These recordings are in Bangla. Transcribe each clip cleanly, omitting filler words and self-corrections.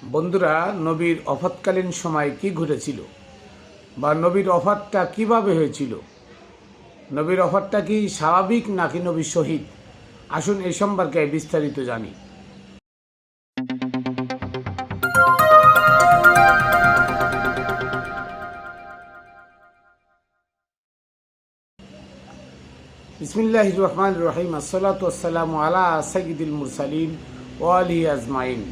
বন্ধুরা, নবীর অফাতকালীন সময় কি ঘটেছিল বা নবীর অফাতটা কিভাবে হয়েছিল? নবীর অফাতটা কি স্বাভাবিক নাকি নবী শহীদ? আসুন এই সম্পর্কে বিস্তারিত জানি। বিসমিল্লাহির রহমানির রহিম। আসসালাতু ওয়াসসালামু আলা সাইয়্যিদিল মুরসালিন ওয়া আলিহি আজমাইন।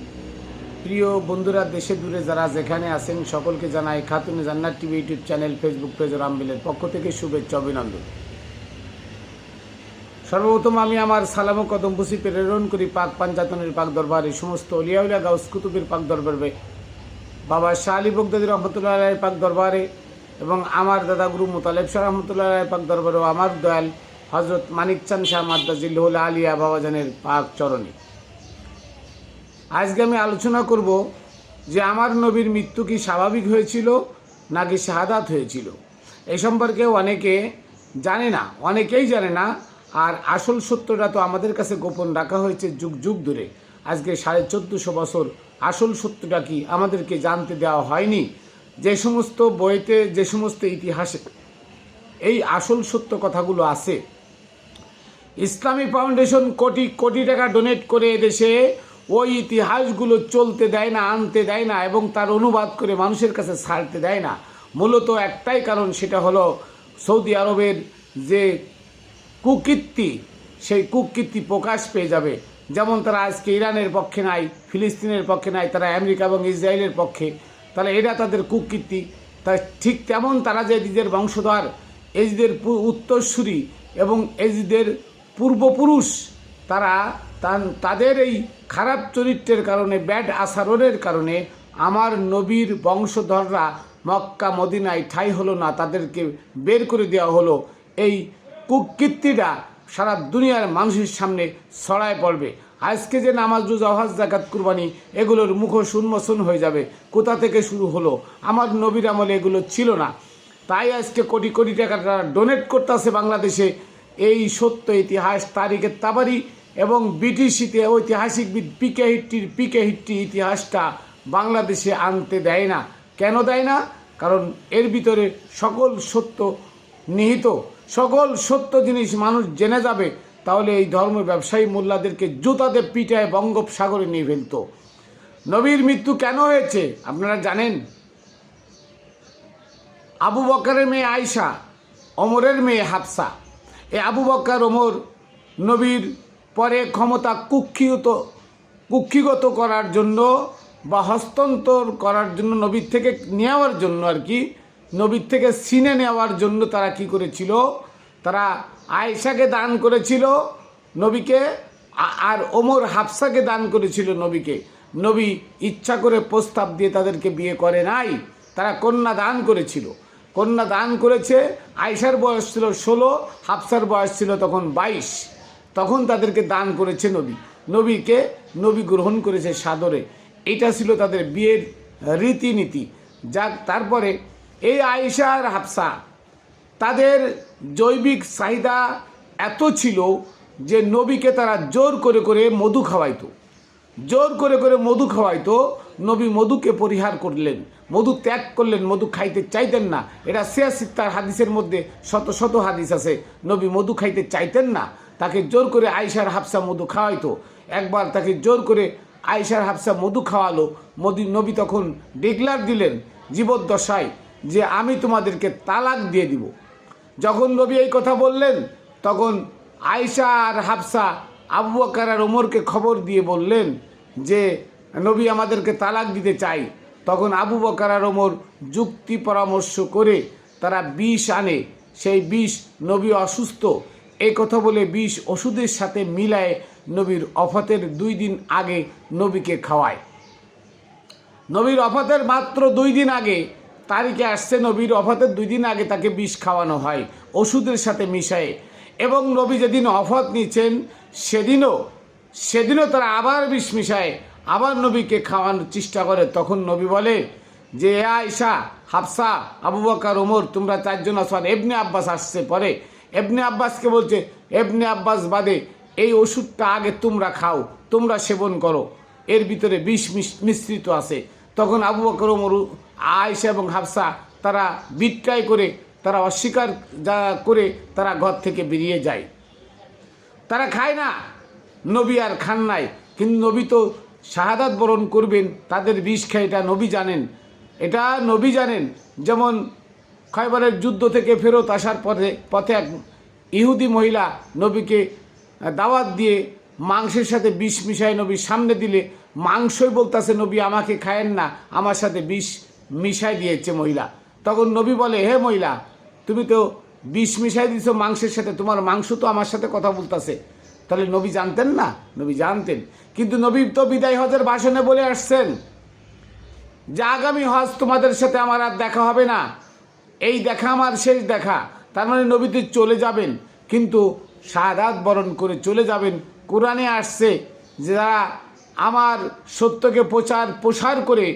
প্রিয় বন্ধুরা, দেশে দূরে যারা যেখানে আছেন সকলকে জানাই Khatune Jannat TV YouTube channel, Facebook page ও রামবিলের পক্ষ থেকে শুভেচ্ছা অভিনন্দন। সর্বপ্রথম আমি আমার সালাম ও কদম বুসি প্রেরণ করি পাক পাঞ্জাতনের পাক দরবারে, সমস্ত অলিয়াউলিয়া গাউস কুতুবের পাক দরবারে, বাবা শাহ আলী বগদাদী রহমতুল্লাহ আলাইহির পাক দরবারে এবং আমার দাদা গুরু মুতালেব শাহ রহমতুল্লাহ আলাইহির পাক দরবারে ও আমার দয়াল হজরত মানিক চাঁদ শাহ মাদ্দাজিল্লাহুল আলিয়া বাবাজানের পাক চরণে। আজকে আমি আলোচনা করব যে আমার নবীর মৃত্যু কি স্বাভাবিক হয়েছিল নাকি শাহাদাত হয়েছিল। এই সম্পর্কে অনেকে জানে না, অনেকেই জানে না। আর আসল সত্যটা তো আমাদের কাছে গোপন রাখা হয়েছে যুগ যুগ ধরে। আজকে 1450 বছর আসল সত্যটা কি আমাদেরকে জানতে দেওয়া হয়নি। যে সমস্ত বইতে, যে সমস্ত ইতিহাসে এই আসল সত্য কথাগুলো আছে, ইসলামী ফাউন্ডেশন কোটি কোটি টাকা ডোনেট করে এদেশে ওই ইতিহাসগুলো চলতে দেয় না, আনতে দেয় না এবং তার অনুবাদ করে মানুষের কাছে ছাড়তে দেয় না। মূলত একটাই কারণ, সেটা হলো সৌদি আরবের যে কুকীর্তি, সেই কুকীর্তি প্রকাশ পেয়ে যাবে। যেমন তারা আজকে ইরানের পক্ষে নাই, ফিলিস্তিনের পক্ষে নাই, তারা আমেরিকা এবং ইসরায়েলের পক্ষে, তাহলে এটা তাদের কুকীর্তি। তাই ঠিক তেমন তারা যে এজিদের বংশধর, এজিদের উত্তরসূরি এবং এজিদের পূর্বপুরুষ, তারা তাদের এই খারাপ চরিত্রের কারণে, ব্যাড আচরণের কারণে আমার নবীর বংশধররা মক্কা মদিনায় ঠাঁই হলো না, তাদেরকে বের করে দেওয়া হলো। এই কুকীর্তিটা সারা দুনিয়ার মানুষের সামনে ছড়ায় পড়বে। আজকে যে নামাজ, রোজা, হজ, যাকাত, কুরবানি, এগুলোর মুখোশ উন্মোচন হয়ে যাবে। কোথা থেকে শুরু হলো? আমার নবীর আমলে এগুলো ছিল না। তাই আজকে কোটি কোটি টাকা তারা ডোনেট করতেছে বাংলাদেশে এই সত্য ইতিহাস, তারিখের তাবারি এবং ব্রিটিশিতে ঐতিহাসিকবিদ পিকে হিট্টি ইতিহাসটা বাংলাদেশে আনতে দেয় না। কেন দেয় না? কারণ এর ভিতরে সকল সত্য নিহিত। সকল সত্য জিনিস মানুষ জেনে যাবে, তাহলে এই ধর্ম ব্যবসায়ী মোল্লাদেরকে জুতাতে পিটায় বঙ্গোপসাগরে নিয়ে ফেলত। নবীর মৃত্যু কেন হয়েছে আপনারা জানেন? আবু বকরের মেয়ে আয়েশা, ওমরের মেয়ে হাফসা। এই আবু বকর, ওমর নবীর পরে ক্ষমতা কুক্ষিগত করার জন্য বা হস্তান্তর করার জন্য, নবীর থেকে নেওয়ার জন্য আর কি, নবীর থেকে ছিনে নেওয়ার জন্য তারা কি করেছিল? তারা আয়েশাকে দান করেছিল নবীকে, আর ওমর হাফসাকে দান করেছিল নবীকে। নবী ইচ্ছা করে প্রস্তাব দিয়ে তাদেরকে বিয়ে করে নাই, তারা কন্যা দান করেছিল। কন্যা দান করেছে। আয়েশার বয়স ছিল 16, হাফসার বয়স ছিল তখন 22। তখন তাদেরকে দান করেছে নবী। নবী গ্রহণ করেছে সাদরে। এটা ছিল তাদের বিয়ের রীতিনীতি। যাক, তারপরে এই আয়েশা আর হাফসা, তাদের জৈবিক চাহিদা এত ছিল যে নবীকে তারা জোর করে করে মধু খাওয়াইতো। নবী মধুকে পরিহার করলেন, মধু ত্যাগ করলেন, মধু খাইতে চাইতেন না। এটা সিয়াসিত্তার হাদিসের মধ্যে শত শত হাদিস আছে। নবী মধু খাইতে চাইতেন না, তাকে জোর করে আয়েশার হাফসা মধু খাওয়াইতো। একবার তাকে জোর করে আয়েশার হাফসা মধু খাওয়ালো। নবী তখন ডিক্লার দিলেন জীবদ্দশায় যে আমি তোমাদেরকে তালাক দিয়ে দিব। যখন নবী এই কথা বললেন, তখন আয়েশা আর হাফসা আবু বকর আর ওমরকে খবর দিয়ে বললেন যে নবী আমাদেরকে তালাক দিতে চাই। তখন আবু বকর আর ওমর যুক্তি পরামর্শ করে তারা বিষ আনে। সেই বিষ, নবী অসুস্থ এই কথা বলে বিষ ওষুধের সাথে মিলায় নবীর অফাতের 2 দিন আগে নবীকে খাওয়ায়। নবীর অফাতের মাত্র 2 দিন আগে, তারিখে আসছে নবীর অফাতের 2 দিন আগে তাকে বিষ খাওয়ানো হয় ওষুধের সাথে মিশায়ে। এবং নবী যেদিন অফাত নিচ্ছেন সেদিনও তারা আবার বিষ মিশায় আবার নবীকে খাওয়ানোর চেষ্টা করে। তখন নবী বলে যে আয়েশা, হাফসা, আবু বকর, ওমর, তোমরা 4 জন আছো। ইবনে আব্বাস আসছে পরে। ইবনে আব্বাসকে বলছে, ইবনে আব্বাস বাদে এই ওষুধটা আগে তোমরা খাও, তোমরা সেবন করো। এর ভিতরে বিষ মিশ্রিত আছে। তখন আবু বকর, ওমর, আয়েশা এবং হাফসা তারা বিট্রাই করে, তারা অস্বীকার করে তারা ঘর থেকে বেরিয়ে যায়। তারা খায় না, নবী আর খান নাই, কিন্তু নবী তো শাহাদাত বরণ করবেন, তাদের বিষ খায়, এটা নবী জানেন, এটা নবী জানেন। যেমন খয়বরের যুদ্ধ থেকে ফেরত আসার পথে এক ইহুদি মহিলা নবীকে দাওয়াত দিয়ে মাংসের সাথে বিষ মিশায় নবীর সামনে দিলে, মাংসই বলতেছে নবী আমাকে খায়েন না, আমার সাথে বিষ মিশাই দিয়েছে মহিলা। তখন নবী বলে, হে মহিলা, তুমি তো বিষ মিশাই দিছো মাংসের সাথে, তোমার মাংস তো আমার সাথে কথা বলতেছে। তাহলে নবী জানতেন না? নবী জানতেন, কিন্তু নবী তো বিদায় হজের ভাষণে বলে আসছেন যে আগামী হজ তোমাদের সাথে আমার আর দেখা হবে না, এই দেখা আমার শেষ দেখা। তার মানে নবী তো চলে যাবেন, কিন্তু শাহাদাত বরণ করে চলে যাবেন। কোরআনে আসছে যে যারা আমার সত্যকে প্রসার করে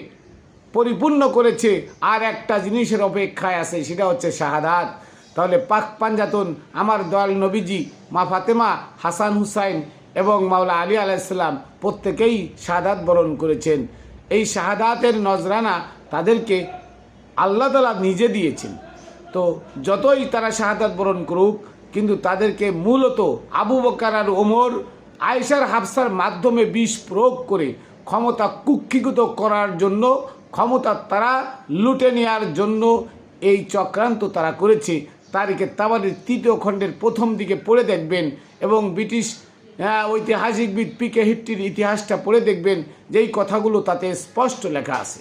পরিপূর্ণ করেছে, আর একটা জিনিসের অপেক্ষায় আছে, সেটা হচ্ছে শাহাদাত। তাহলে পাক পাঞ্জাতন আমার দয়াল নবীজি, মা ফাতেমা, হাসান হুসাইন এবং মাওলা আলী আলাইসাল্লাম প্রত্যেকেই শাহাদাত বরণ করেছেন। এই শাহাদাতের নজরানা তাদেরকে আল্লাহ তাআলা নিজে দিয়েছেন। তো যতই তারা শাহাদাত বরণ করুক, কিন্তু তাদেরকে মূলত আবু বকর আর ওমর, আয়েশার, হাফসার মাধ্যমে বিষ প্রয়োগ করে ক্ষমতা কুক্ষিগত করার জন্য, ক্ষমতা তারা লুটে নেওয়ার জন্য এই চক্রান্ত তারা করেছে। তারিখে তাবারির 3য় খণ্ডের প্রথম দিকে পড়ে দেখবেন, এবং ব্রিটিশ ঐতিহাসিকবিদ পিকে হিট্টির ইতিহাসটা পড়ে দেখবেন, যেই কথাগুলো তাতে স্পষ্ট লেখা আছে।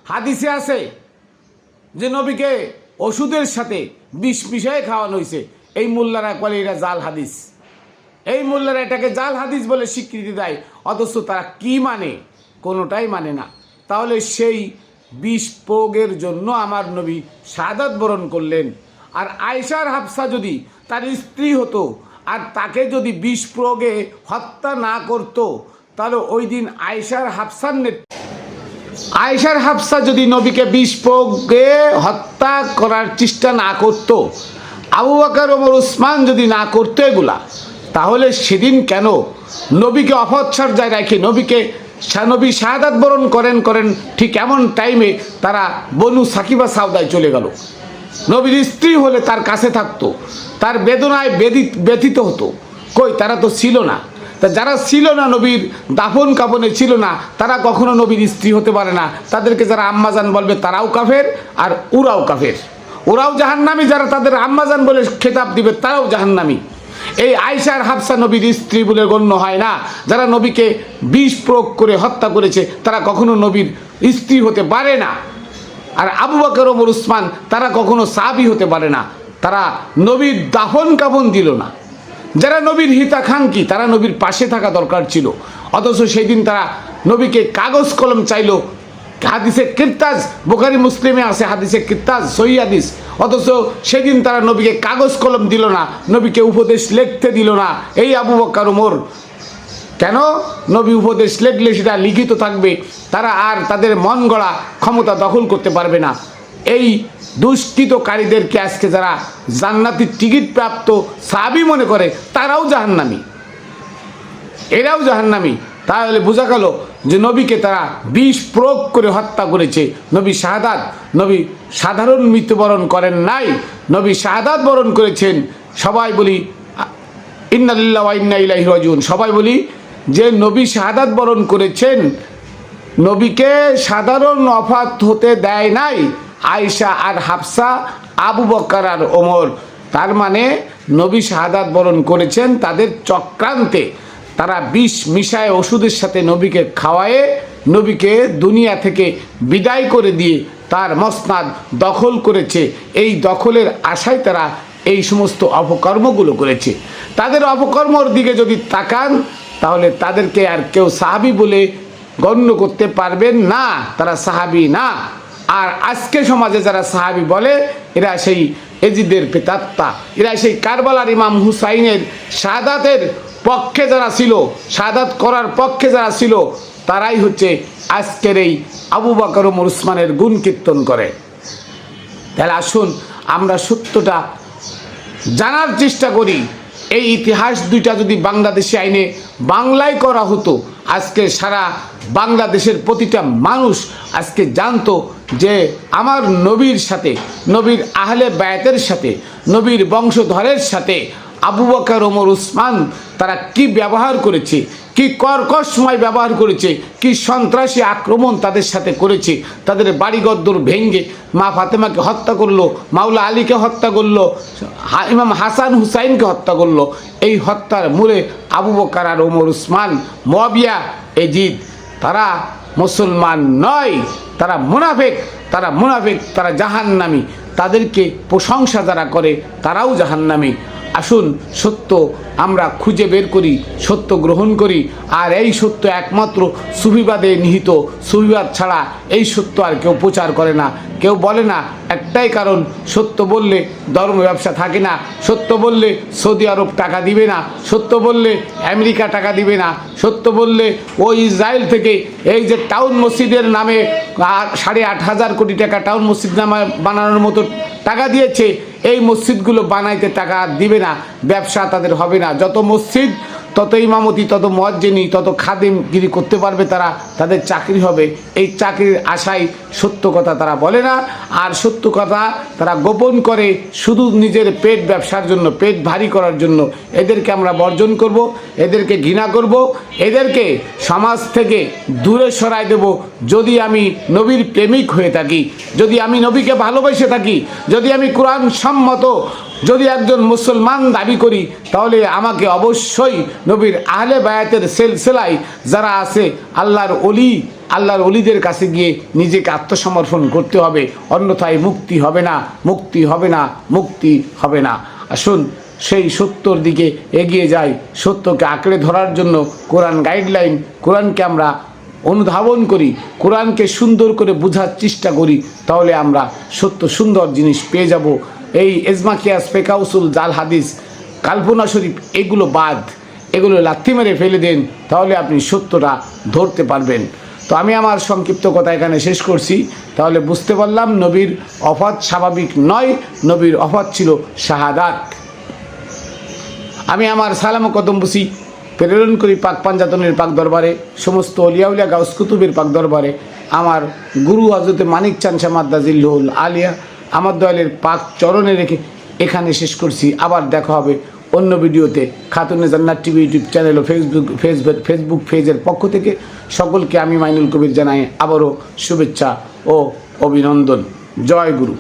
হাদিসে আছে যে নবীকে ওষুধের সাথে বিষ মিশিয়ে খাওয়ানো হয়েছে। এই মোল্লারা বলে এটা জাল হাদিস, এই মোল্লারা এটাকে জাল হাদিস বলে স্বীকৃতি দেয়, অথচ তারা কি মানে? কোনোটাই মানে না। তাহলে সেই বিষ প্রয়োগের জন্য আমার নবী শাহাদাত বরণ করলেন। আর আয়েশার হাফসা যদি তার স্ত্রী হতো, আর তাকে যদি বিষ প্রয়োগে হত্যা না করত, তাহলে ওই দিন আয়েশার হাফসা যদি নবীকে বিষ প্রয়োগে হত্যা করার চেষ্টা না করত, আবু বকর, ওমর, উসমান যদি না করতো এগুলা, তাহলে সেদিন কেন নবীকে অপচ্ছর্যায় রেখে নবী শাহাদাত বরণ করেন ঠিক এমন টাইমে তারা বনু সাকিবা সাউদায় চলে গেল। নবীর স্ত্রী হলে তার কাছে থাকতো, তার বেদনায় ব্যথিত হতো। কই, তারা তো ছিল না। তা যারা ছিল না, নবীর দাফন কাফনে ছিল না, তারা কখনো নবীর স্ত্রী হতে পারে না। তাদেরকে যারা আম্মাজান বলবে তারাও কাফের, আর ওরাও কাফের, ওরাও জাহান্নামী। যারা তাদের আম্মাজান বলে খেতাব দিবে তারাও জাহান্নামী। এই আয়েশার হাফসা নবীর স্ত্রী বলে গণ্য হয় না। যারা নবীকে বিষ প্রয়োগ করে হত্যা করেছে তারা কখনো নবীর স্ত্রী হতে পারে না। আর আবু বকর, ওমর, উসমান তারা কখনো সাহাবী হতে পারে না। তারা নবীর দাফন কাফন দিল না। যারা নবীর হিতাকাঙ্ক্ষী তারা নবীর পাশে থাকা দরকার ছিল, অথচ সেই দিন তারা নবীকে কাগজ কলম চাইলো। হাদিসে কিরতাজ, বুখারী মুসলিমে আছে হাদিসে কিরতাজ, সহিহ হাদিস। অথচ সেদিন তারা নবীকে কাগজ কলম দিল না, নবীকে উপদেশ লিখতে দিল না। এই আবু বকর, ওমর কেন? নবী উপদেশ লিখলে সেটা লিখিত থাকবে, তারা আর তাদের মন গড়া ক্ষমতা দখল করতে পারবে না। এই দুষ্কৃতকারীদেরকে আজকে যারা জান্নাতের টিকিট প্রাপ্ত সাহাবী মনে করে, তারাও জাহান্নামী, এরাও জাহান্নামী। তাহলে বোঝা গেল যে নবীকে তারা বিষ প্রয়োগ করে হত্যা করেছে। নবী সাধারণ মৃত্যুবরণ করেন নাই, নবী শাহাদাত বরণ করেছেন। সবাই বলি ইন্না লিল্লাহি ওয়া ইন্না ইলাইহি রাজিউন। সবাই বলি যে নবী শাহাদাত বরণ করেছেন, নবীকে সাধারণ ওফাত হতে দেয় নাই আয়েশা আর হাফসা, আবু বকর আর ওমর। তার মানে নবী শাহাদাত বরণ করেছেন তাদের চক্রান্তে। তারা বিষ মিশায় ওষুধের সাথে নবীকে খাওয়ায়ে নবীকে দুনিয়া থেকে বিদায় করে দিয়ে তার মসনাদ দখল করেছে। এই দখলের আশায় তারা এই সমস্ত অপকর্মগুলো করেছে। তাদের অপকর্মর দিকে যদি তাকান, তাহলে তাদেরকে আর কেউ সাহাবী বলে গণ্য করতে পারবেন না, তারা সাহাবী না। আর আজকে সমাজে যারা সাহাবী বলে, এরা সেই এজিদের প্রেতাত্মা, এরা সেই কারবালার ইমাম হুসাইনের শাহাদাতের পক্ষে যারা ছিল, শাহাদাত করার পক্ষে যারা ছিল, তারাই হচ্ছে আজকের এই আবু বকর, ওমর, উসমানের গুণ কীর্তন করে। তাহলে আসুন আমরা সত্যটা জানার চেষ্টা করি। এই ইতিহাস দুইটা যদি বাংলাদেশি আইনে বাংলায় করা হতো, আজকে সারা বাংলাদেশের প্রতিটা মানুষ আজকে জানতো যে আমার নবীর সাথে, নবীর আহলে বায়াতের সাথে, নবীর বংশধরের সাথে আবু বকর, ওমর, উসমান তারা কি ব্যবহার করেছে, কি কর্কশময় ব্যবহার করেছে, কি সন্ত্রাসী আক্রমণ তাদের সাথে করেছে। তাদের বাড়িঘর ভেঙ্গে মা ফাতেমাকে হত্যা করলো, মাওলা আলীকে হত্যা করলো, ইমাম হাসান হুসাইনকে হত্যা করলো। এই হত্যার মূলে আবু বকর আর ওমর, উসমান, মুয়াবিয়া, এজিদ, তারা মুসলমান নয়, তারা মুনাফিক, তারা জাহান্নামী। তাদেরকে প্রশংসা যারা করে তারাও জাহান্নামী। আসুন সত্য আমরা খুঁজে বের করি, সত্য গ্রহণ করি। আর এই সত্য একমাত্র সুফিবাদে নিহিত। সুফিবাদ ছাড়া এই সত্য আর কেউ প্রচার করে না, কেউ বলে না। একটাই কারণ, সত্য বললে ধর্ম ব্যবসা থাকে না, সত্য বললে সৌদি আরব টাকা দিবে না, সত্য বললে আমেরিকা টাকা দিবে না, সত্য বললে ওই ইসরায়েল থেকে এই যে টাউন মসজিদের নামে 8,500 কোটি টাকা টাউন মসজিদ নামে বানানোর মতো টাকা দিয়েছে, এই মসজিদগুলো বানাইতে টাকা দিবে না, ব্যবসা তাদের হবে না। যত মসজিদ, তত ইমামতি, তত মুয়াজ্জিনি, তত খাদিমগিরি করতে পারবে তারা, তাদের চাকরি হবে। এই চাকরির আশায় সত্য কথা তারা বলে না, আর সত্য কথা তারা গোপন করে শুধু নিজের পেট ব্যবসার জন্য, পেট ভারী করার জন্য। এদেরকে আমরা বর্জন করব, এদেরকে ঘৃণা করব, এদেরকে সমাজ থেকে দূরে সরাই দেব। যদি আমি নবীর প্রেমিক হয়ে থাকি, যদি আমি নবীকে ভালোবেসে থাকি, যদি আমি কোরআন সম্মত যদি একজন মুসলমান দাবি করি, তাহলে আমাকে অবশ্যই নবীর আহলে বায়াতের সিলসিলায় যারা আছে আল্লাহর অলিদের কাছে গিয়ে নিজেকে আত্মসমর্পণ করতে হবে, অন্যথায় মুক্তি হবে না, মুক্তি হবে না, মুক্তি হবে না। আসুন সেই সত্যর দিকে এগিয়ে যাই। সত্যকে আঁকড়ে ধরার জন্য কোরআন গাইডলাইন, কোরআনকে আমরা অনুধাবন করি, কোরআনকে সুন্দর করে বোঝার চেষ্টা করি, তাহলে আমরা সত্য সুন্দর জিনিস পেয়ে যাব। এই এজমা কিয়াস, ফেকা উসুল, জাল হাদিস, কাল্পনা শরীফ, এগুলো বাদ, এগুলো লাথি মেরে ফেলে দেন, তাহলে আপনি সত্যটা ধরতে পারবেন। তো আমি আমার সংক্ষিপ্ত কথা এখানে শেষ করছি। তাহলে বুঝতে পারলাম নবীর ওফাত স্বাভাবিক নয়, নবীর ওফাত ছিল শাহাদাত। আমি আমার সালাম কদম বুসি প্রেরণ করি পাক পাঞ্জাতনের পাক দরবারে, সমস্ত অলিয়াউলিয়া গাউস কুতুবের পাক দরবারে, আমার গুরু হযরতে মানিক চাঁদ শাহ মাদ্দাজিল্লুহুল আলিয়া আমার দয়ালের পাক চরণে রেখে এখানে শেষ করছি। আবার দেখা হবে অন্য ভিডিওতে। খাতুনে জান্নাত টিভি ইউটিউব চ্যানেল ও ফেসবুক পেজের পক্ষ থেকে সকলকে আমি মাইনুল কবির জানাই আবারও শুভেচ্ছা ও অভিনন্দন। জয় গুরু।